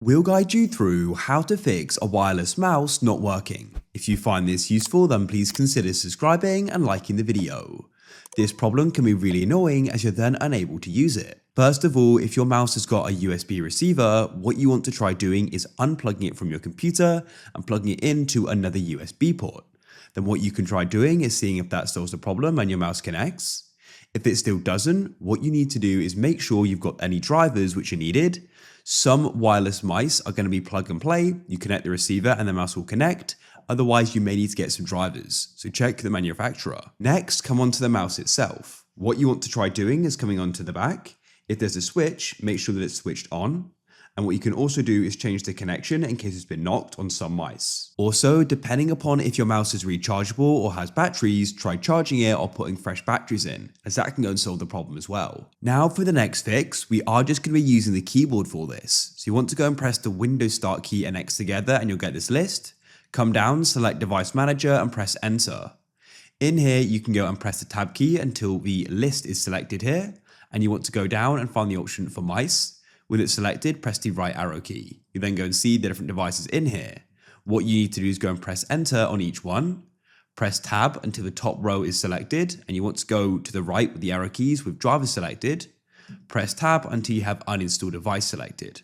We'll guide you through how to fix a wireless mouse not working. If you find this useful, then please consider subscribing and liking the video. This problem can be really annoying as you're then unable to use it. First of all, if your mouse has got a USB receiver, what you want to try doing is unplugging it from your computer and plugging it into another USB port. Then what you can try doing is seeing if that solves the problem and your mouse connects. If it still doesn't, what you need to do is make sure you've got any drivers which are needed. Some wireless mice are going to be plug and play. You connect the receiver and the mouse will connect. Otherwise, you may need to get some drivers. So check the manufacturer. Next, come onto the mouse itself. What you want to try doing is coming onto the back. If there's a switch, make sure that it's switched on. And what you can also do is change the connection in case it's been knocked on some mice. Also, depending upon if your mouse is rechargeable or has batteries, try charging it or putting fresh batteries in, as that can go and solve the problem as well. Now for the next fix, we are just going to be using the keyboard for this. So you want to go and press the Windows Start key and X together and you'll get this list. Come down, select Device Manager and press Enter. In here, you can go and press the Tab key until the list is selected here. And you want to go down and find the option for mice. With it selected, press the right arrow key. You then go and see the different devices in here. What you need to do is go and press enter on each one. Press tab until the top row is selected and you want to go to the right with the arrow keys with driver selected. Press tab until you have uninstall device selected.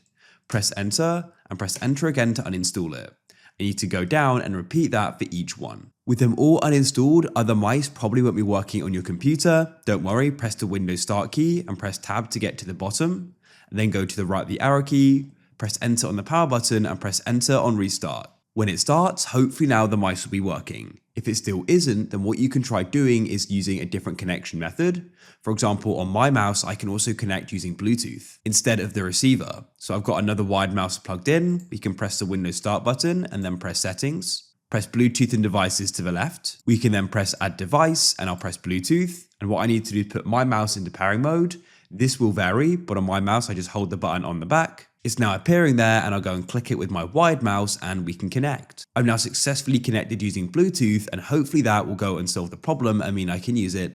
Press enter and press enter again to uninstall it. You need to go down and repeat that for each one. With them all uninstalled, other mice probably won't be working on your computer. Don't worry, press the Windows Start key and press tab to get to the bottom. And then go to the right of the arrow key, press enter on the power button and press enter on restart. When it starts, hopefully now the mice will be working. If it still isn't, then what you can try doing is using a different connection method. For example, on my mouse, I can also connect using Bluetooth instead of the receiver. So I've got another wired mouse plugged in. We can press the Windows Start button and then press settings. Press Bluetooth and devices to the left. We can then press add device and I'll press Bluetooth. And what I need to do is put my mouse into pairing mode. This will vary, but on my mouse, I just hold the button on the back. It's now appearing there and I'll go and click it with my wired mouse and we can connect. I've now successfully connected using Bluetooth and hopefully that will go and solve the problem and mean I can use it